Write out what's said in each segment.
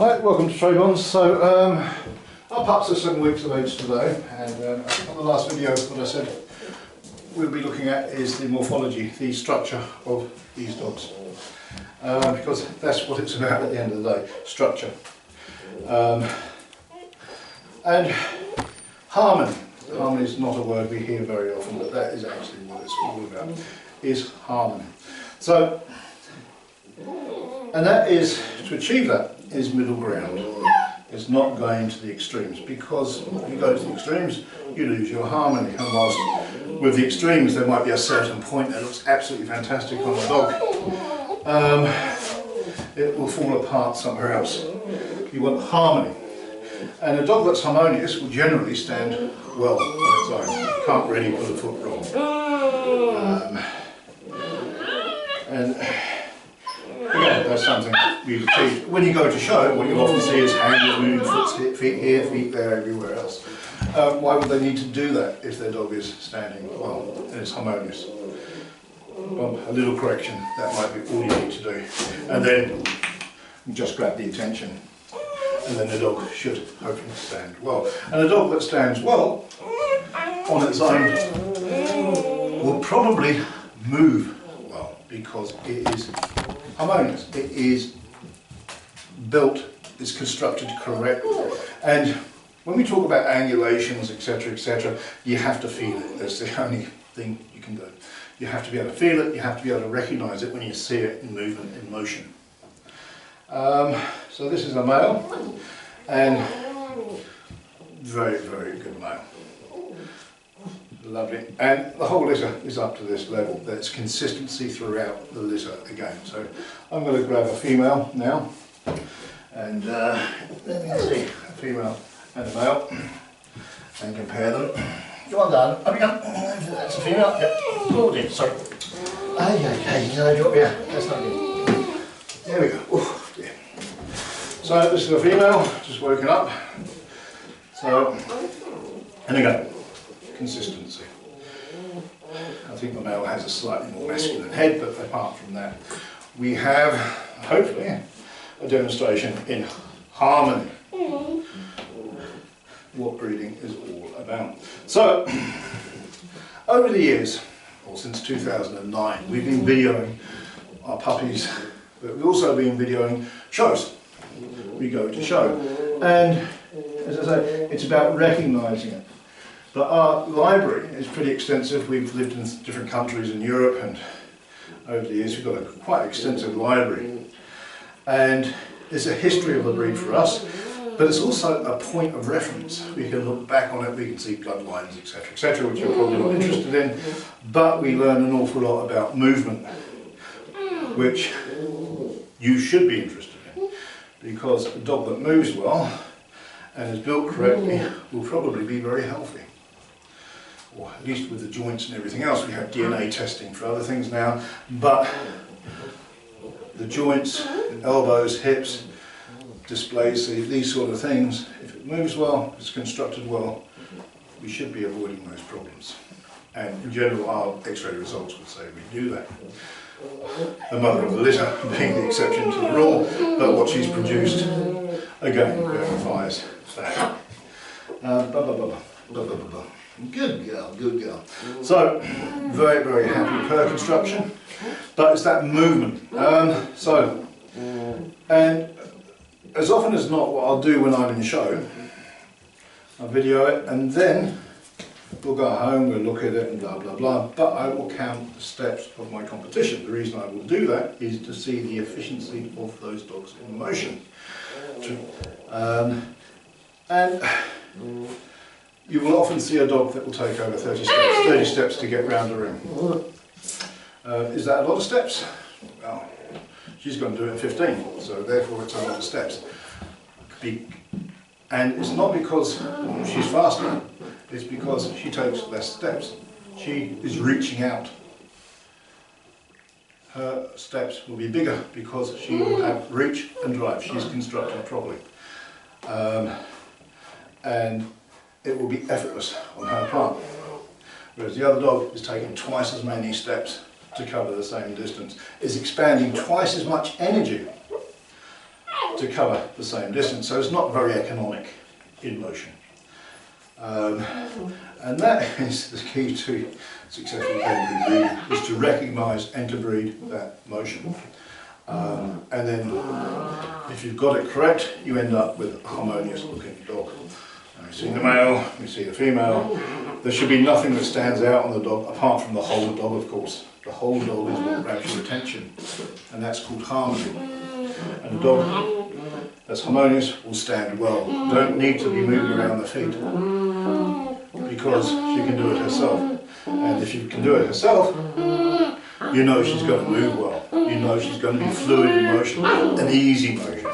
Hi, welcome to Trebons. So our pups are 7 weeks of age today, and I think on the last video what I said we'll be looking at is the morphology, the structure of these dogs, because that's what it's about at the end of the day, structure. And harmony. Harmony is not a word we hear very often, but that is actually what it's all about, is harmony. So, and that is, to achieve that, is middle ground. It's not going to the extremes, because if you go to the extremes, you lose your harmony. And whilst with the extremes there might be a certain point that looks absolutely fantastic on a dog, it will fall apart somewhere else. You want harmony. And a dog that's harmonious will generally stand well on its own. You can't really put a foot wrong. And again, that's something we've achieved. When you go to show, what you'll often see is hands moving, feet here, feet there, everywhere else. Why would they need to do that if their dog is standing well and is harmonious? Well, a little correction, that might be all you need to do. And then just grab the attention. And then the dog should hopefully stand well. And a dog that stands well on its own will probably move well, because it is harmonious. It is built, it's constructed correctly. And when we talk about angulations, etc., you have to feel it. That's the only thing you can do. You have to be able to feel it, you have to be able to recognise it when you see it in movement, in motion. So this is a male, and very, very good male. Lovely. And the whole litter is up to this level. There's consistency throughout the litter again. So I'm going to grab a female now, and let me see, a female and a male, and compare them. Go on, darling. Up you go. That's a female. Yep. Oh dear, sorry. Okay, no, drop here. That's not good. There we go. Oof. So this is a female, just woken up. So, and again, consistency. I think the male has a slightly more masculine head, but apart from that, we have, hopefully, a demonstration in harmony. What breeding is all about. So, over the years, or since 2009, we've been videoing our puppies, but we've also been videoing shows. We go to show, and as I say, it's about recognising it. But our library is pretty extensive. We've lived in different countries in Europe, and over the years we've got a quite extensive library, and there's a history of the breed for us, but it's also a point of reference. We can look back on it, we can see bloodlines, etc., which you're probably not interested in, but we learn an awful lot about movement, which you should be interested in. Because a dog that moves well and is built correctly will probably be very healthy. Or at least with the joints and everything else. We have DNA testing for other things now, but the joints, elbows, hips, displays, these sort of things, if it moves well, if it's constructed well, we should be avoiding those problems. And in general, our X-ray results will say we do that. The mother of the litter being the exception to the rule, but what she's produced, again, verifies that. Good girl, good girl. So, very, very happy with her construction, but it's that movement. And as often as not, what I'll do when I'm in show, I'll video it, and then we'll go home, we'll look at it and blah blah blah, but I will count the steps of my competition. The reason I will do that is to see the efficiency of those dogs in motion. And you will often see a dog that will take over 30 steps to get round a ring. Is that a lot of steps? Well, she's going to do it in 15, so therefore it's a lot of steps. And it's not because she's faster, it's because she takes less steps. She is reaching out. Her steps will be bigger because she will have reach and drive. She's constructed properly. And it will be effortless on her part. Whereas the other dog is taking twice as many steps to cover the same distance, is expanding twice as much energy to cover the same distance. So it's not very economic in motion. And that is the key to successful pedigree breeding, is to recognise and to breed that motion. And then if you've got it correct, you end up with a harmonious looking dog. We see the male, we see the female. There should be nothing that stands out on the dog apart from the whole dog, of course. The whole dog is what grabs your attention, and that's called harmony. And a dog that's harmonious will stand well. Don't need to be moving around the feet, because she can do it herself. And if she can do it herself, you know she's going to move well. You know she's going to be fluid in motion, an easy motion,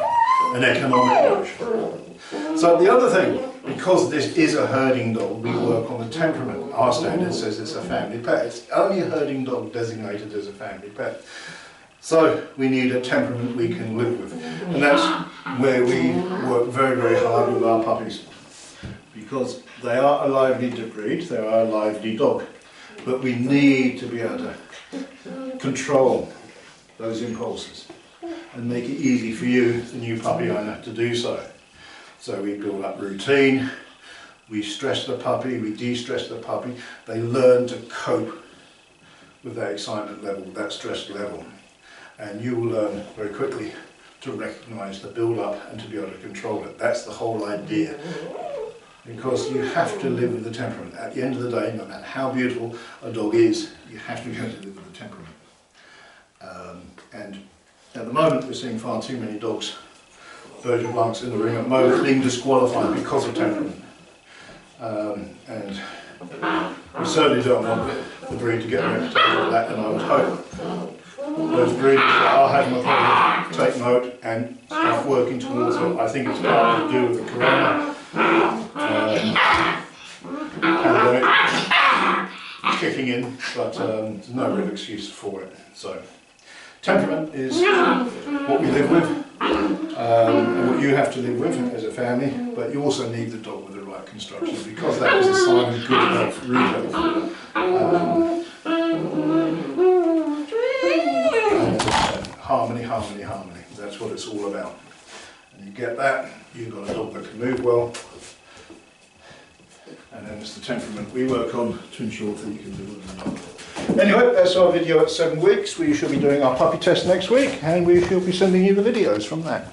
an economic motion. So the other thing, because this is a herding dog, we work on the temperament. Our standard says it's a family pet. It's only a herding dog designated as a family pet. So we need a temperament we can live with. And that's where we work very, very hard with our puppies. Because they are a lively breed, they are a lively dog. But we need to be able to control those impulses and make it easy for you, the new puppy owner, to do so. So we build up routine, we stress the puppy, we de-stress the puppy. They learn to cope with that excitement level, that stress level. And you will learn very quickly to recognise the build-up and to be able to control it. That's the whole idea. Because you have to live with the temperament. At the end of the day, no matter how beautiful a dog is, you have to be able to live with the temperament. And at the moment we're seeing far too many dogs, BERGER BLANCs in the ring at the moment, being disqualified because of temperament. And we certainly don't want the breed to get a reputation for that, and I would hope those breeders that are having a problem take note and start working towards it. I think it's part to do with the corona. Pandemic kicking in, but there's no real excuse for it. So temperament is what we live with, and what you have to live with as a family, but you also need the dog with the right construction, because that is a sign of good health, rude health. Harmony, harmony, harmony. That's what it's all about. And you get that, you've got a dog that can move well. And then it's the temperament we work on to ensure that you can do it. Anyway, that's our video at 7 weeks. We shall be doing our puppy test next week, and we shall be sending you the videos from that.